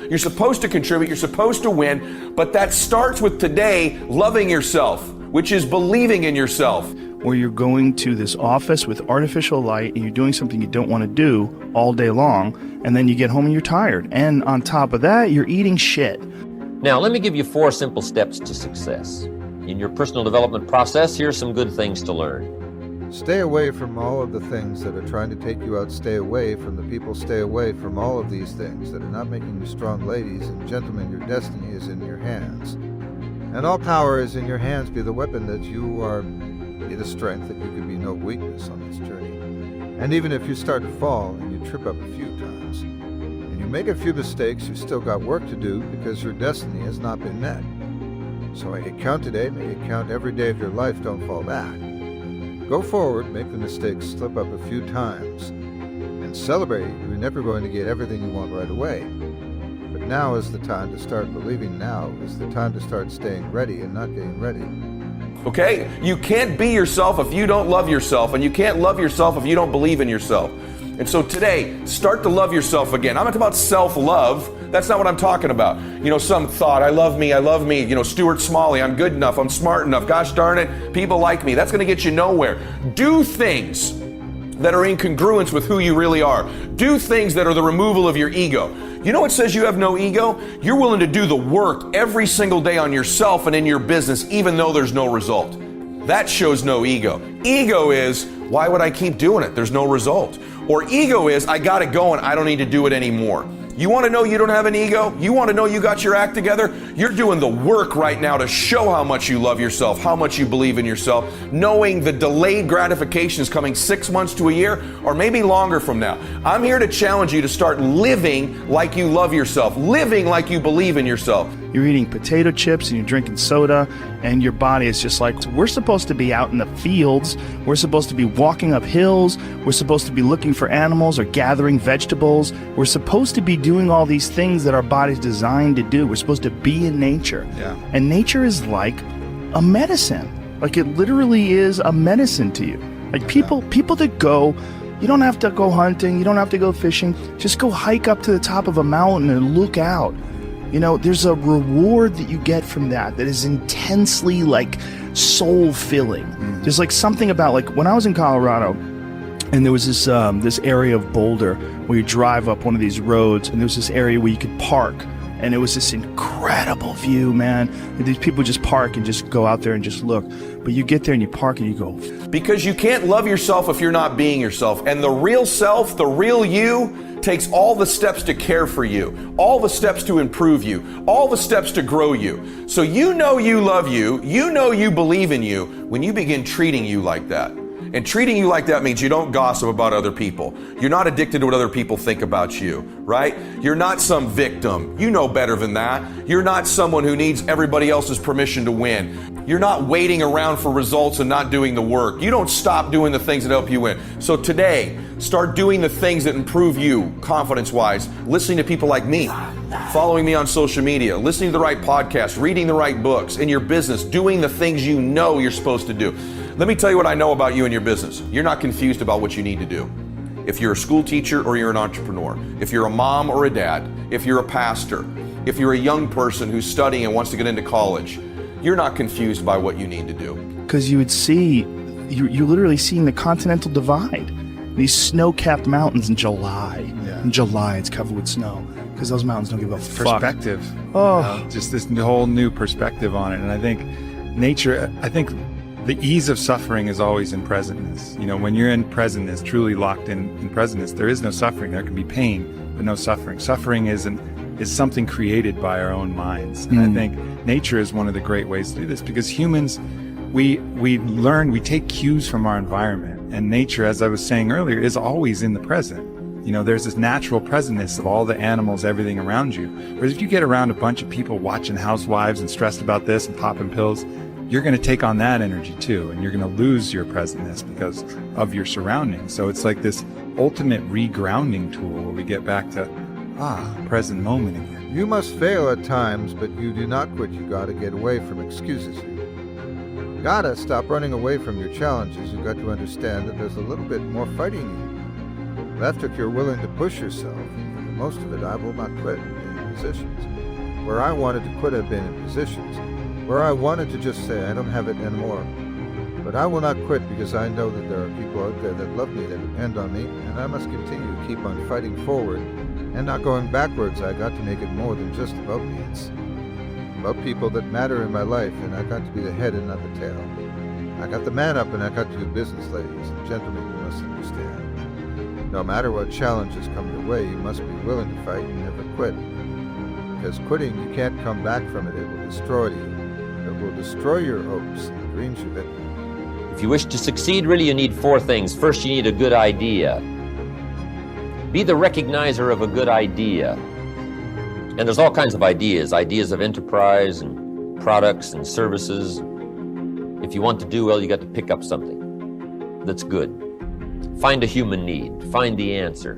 You're supposed to contribute. You're supposed to win. But that starts with today loving yourself, which is believing in yourself. Where you're going to this office with artificial light and you're doing something you don't want to do all day long, and then you get home and you're tired. And on top of that, you're eating shit. Now, let me give you 4 simple steps to success. In your personal development process, here's some good things to learn. Stay away from all of the things that are trying to take you out. Stay away from the people. Stay away from all of these things that are not making you strong ladies and gentlemen. Your destiny is in your hands. And all power is in your hands. Be the weapon that you are. Be the strength that you can be no weakness on this journey. And even if you start to fall and you trip up a few times, and you make a few mistakes, you still got work to do because your destiny has not been met. So make it count today, make it count every day of your life. Don't fall back. Go forward, make the mistakes, slip up a few times, and celebrate. You're never going to get everything you want right away. But now is the time to start believing. Now is the time to start staying ready and not getting ready. Okay? You can't be yourself if you don't love yourself, and you can't love yourself if you don't believe in yourself. And so today, start to love yourself again. I'm not talking about self-love. That's not what I'm talking about. You know, some thought, I love me, you know, Stuart Smalley, I'm good enough, I'm smart enough, gosh darn it, people like me. That's going to get you nowhere. Do things that are in congruence with who you really are. Do things that are the removal of your ego. You know what says you have no ego? You're willing to do the work every single day on yourself and in your business, even though there's no result. That shows no ego. Ego is, why would I keep doing it? There's no result. Or ego is, I got it going, I don't need to do it anymore. You want to know you don't have an ego? You want to know you got your act together? You're doing the work right now to show how much you love yourself, how much you believe in yourself, knowing the delayed gratification is coming 6 months to a year, or maybe longer from now. I'm here to challenge you to start living like you love yourself, living like you believe in yourself. You're eating potato chips and you're drinking soda, and your body is just like, we're supposed to be out in the fields, we're supposed to be walking up hills, we're supposed to be looking for animals or gathering vegetables, we're supposed to be doing all these things that our body's designed to do. We're supposed to be in nature. Yeah. And nature is like a medicine. Like, it literally is a medicine to you. Like, people that go, you don't have to go hunting, you don't have to go fishing, just go hike up to the top of a mountain and look out. You know, there's a reward that you get from that is intensely, like, soul-filling. Mm-hmm. There's, like, something about, like, when I was in Colorado, and there was this area of Boulder where you drive up one of these roads, and there was this area where you could park, and it was this incredible view, man. And these people just park and just go out there and just look. But you get there and you park and you go. Because you can't love yourself if you're not being yourself. And the real self, the real you, takes all the steps to care for you, all the steps to improve you, all the steps to grow you. So you know you love you, you know you believe in you when you begin treating you like that. And treating you like that means you don't gossip about other people. You're not addicted to what other people think about you, right? You're not some victim. You know better than that. You're not someone who needs everybody else's permission to win. You're not waiting around for results and not doing the work. You don't stop doing the things that help you win. So today, start doing the things that improve you confidence-wise, listening to people like me, following me on social media, listening to the right podcasts, reading the right books, in your business, doing the things you know you're supposed to do. Let me tell you what I know about you and your business. You're not confused about what you need to do. If you're a school teacher or you're an entrepreneur, if you're a mom or a dad, if you're a pastor, if you're a young person who's studying and wants to get into college, you're not confused by what you need to do. Because you would see, you're literally seeing the continental divide. These snow-capped mountains in July. Yeah. In July, it's covered with snow. Because those mountains don't give a fuck. Perspective. Oh. Just this whole new perspective on it. And I think nature, the ease of suffering is always in presentness. You know, when you're in presentness, truly locked in presentness, there is no suffering. There can be pain, but no suffering. Suffering is something created by our own minds. And I think nature is one of the great ways to do this, because humans, we take cues from our environment. And nature, as I was saying earlier, is always in the present. You know, there's this natural presentness of all the animals, everything around you. Whereas if you get around a bunch of people watching housewives and stressed about this and popping pills, you're going to take on that energy too, and you're going to lose your presentness because of your surroundings. So it's like this ultimate regrounding tool where we get back to, present moment again. You must fail at times, but you do not quit. You gotta get away from excuses. You gotta stop running away from your challenges. You got to understand that there's a little bit more fighting you left if you're willing to push yourself. For most of it, I will not quit. in positions. Where I wanted to quit, I've been in positions. Where I wanted to just say, I don't have it anymore. But I will not quit because I know that there are people out there that love me, that depend on me, and I must continue to keep on fighting forward and not going backwards. I got to make it more than just about me. It's about people that matter in my life, and I got to be the head and not the tail. I got the man up, and I got to do business, ladies and gentlemen. You must understand. No matter what challenges come your way, you must be willing to fight and never quit. Because quitting, you can't come back from it. It will destroy you. It will destroy your hopes and the dreams you've been. If you wish to succeed, really you need 4 things. First, you need a good idea. Be the recognizer of a good idea. And there's all kinds of ideas of enterprise and products and services. If you want to do well, you got to pick up something that's good. Find a human need. Find the answer.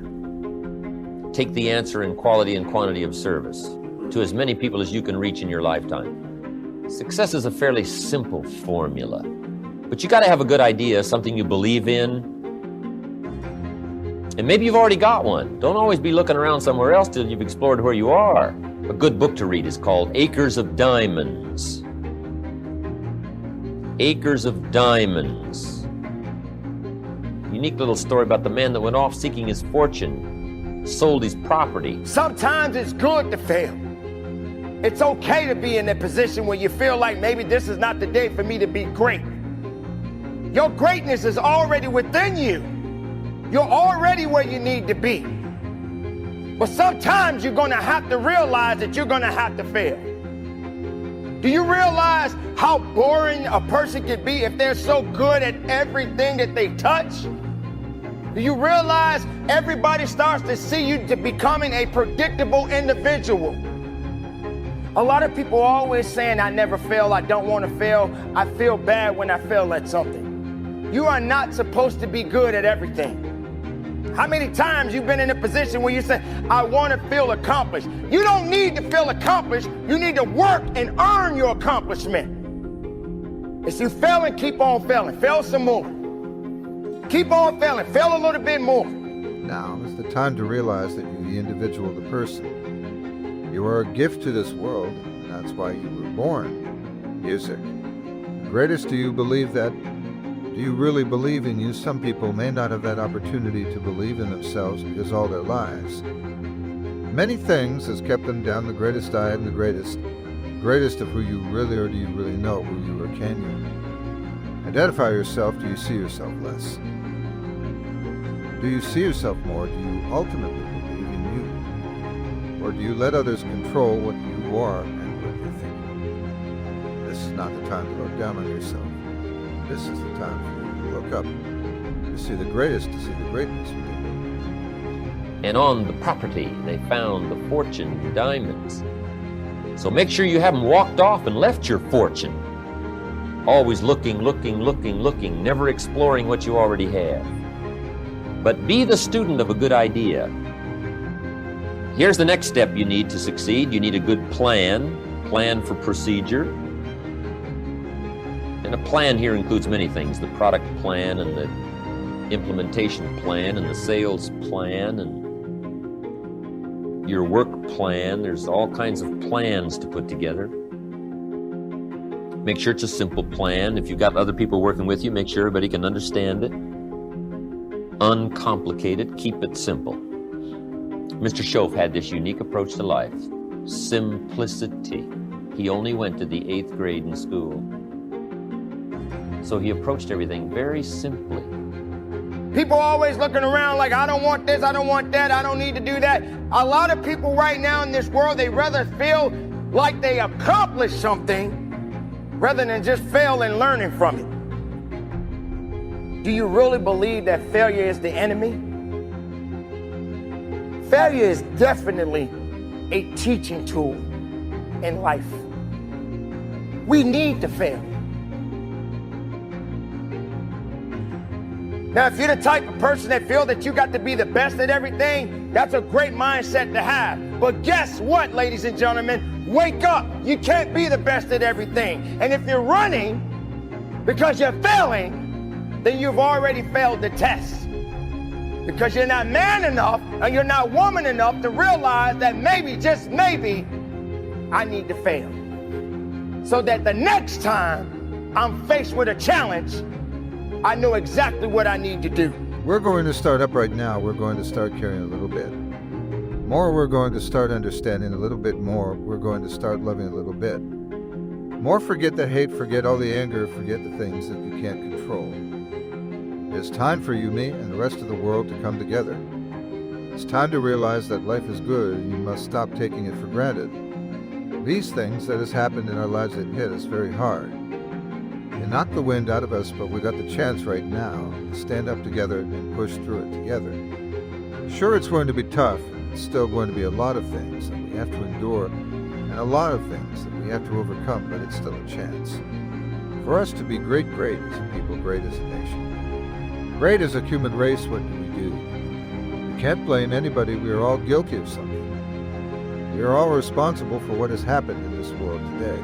Take the answer in quality and quantity of service to as many people as you can reach in your lifetime. Success is a fairly simple formula, but you got to have a good idea, something you believe in. And maybe you've already got one. Don't always be looking around somewhere else till you've explored where you are. A good book to read is called Acres of Diamonds. Acres of Diamonds. Unique little story about the man that went off seeking his fortune, sold his property. Sometimes it's good to fail. It's okay to be in a position where you feel like maybe this is not the day for me to be great. Your greatness is already within you. You're already where you need to be. But sometimes you're going to have to realize that you're going to have to fail. Do you realize how boring a person can be if they're so good at everything that they touch? Do you realize everybody starts to see you to becoming a predictable individual? A lot of people are always saying, I never fail, I don't want to fail, I feel bad when I fail at something. You are not supposed to be good at everything. How many times you've been in a position where you say, I want to feel accomplished? You don't need to feel accomplished. You need to work and earn your accomplishment. If you fail and keep on failing, fail some more. Keep on failing, fail a little bit more. Now is the time to realize that you're the individual, the person. You are a gift to this world, and that's why you were born. Music. Greatest, do you believe that? Do you really believe in you? Some people may not have that opportunity to believe in themselves because all their lives. Many things has kept them down. The greatest I am the greatest. Greatest of who you really are. Do you really know who you are? Can you? Identify yourself. Do you see yourself less? Do you see yourself more? Do you ultimately believe in you? Or do you let others control what you are and what you think? This is not the time to look down on yourself. This is the time for you to look up, to see the greatest, to see the greatness within you. And on the property, they found the fortune diamonds. So make sure you haven't walked off and left your fortune. Always looking, never exploring what you already have. But be the student of a good idea. Here's the next step you need to succeed. You need a good plan for procedure. And a plan here includes many things, the product plan and the implementation plan and the sales plan and your work plan. There's all kinds of plans to put together. Make sure it's a simple plan. If you've got other people working with you, make sure everybody can understand it. Uncomplicate it, keep it simple. Mr. Schoaf had this unique approach to life. Simplicity. He only went to the 8th grade in school. So he approached everything very simply. People are always looking around like, I don't want this, I don't want that, I don't need to do that. A lot of people right now in this world, they rather feel like they accomplished something rather than just fail and learning from it. Do you really believe that failure is the enemy? Failure is definitely a teaching tool in life. We need to fail. Now, if you're the type of person that feels that you got to be the best at everything, that's a great mindset to have. But guess what, ladies and gentlemen? Wake up. You can't be the best at everything. And if you're running because you're failing, then you've already failed the test. Because you're not man enough and you're not woman enough to realize that maybe, just maybe, I need to fail. So that the next time I'm faced with a challenge, I know exactly what I need to do. We're going to start up right now. We're going to start caring a little bit more. We're going to start understanding a little bit more. We're going to start loving a little bit more. Forget the hate, forget all the anger, forget the things that you can't control. It's time for you, me, and the rest of the world to come together. It's time to realize that life is good and you must stop taking it for granted. These things that has happened in our lives that hit us very hard. They knocked the wind out of us, but we got the chance right now to stand up together and push through it together. Sure, it's going to be tough. It's still going to be a lot of things that we have to endure and a lot of things that we have to overcome, but it's still a chance for us to be great as a people, great as a nation. Great as a human race, what do we do? We can't blame anybody. We are all guilty of something. We are all responsible for what has happened in this world today.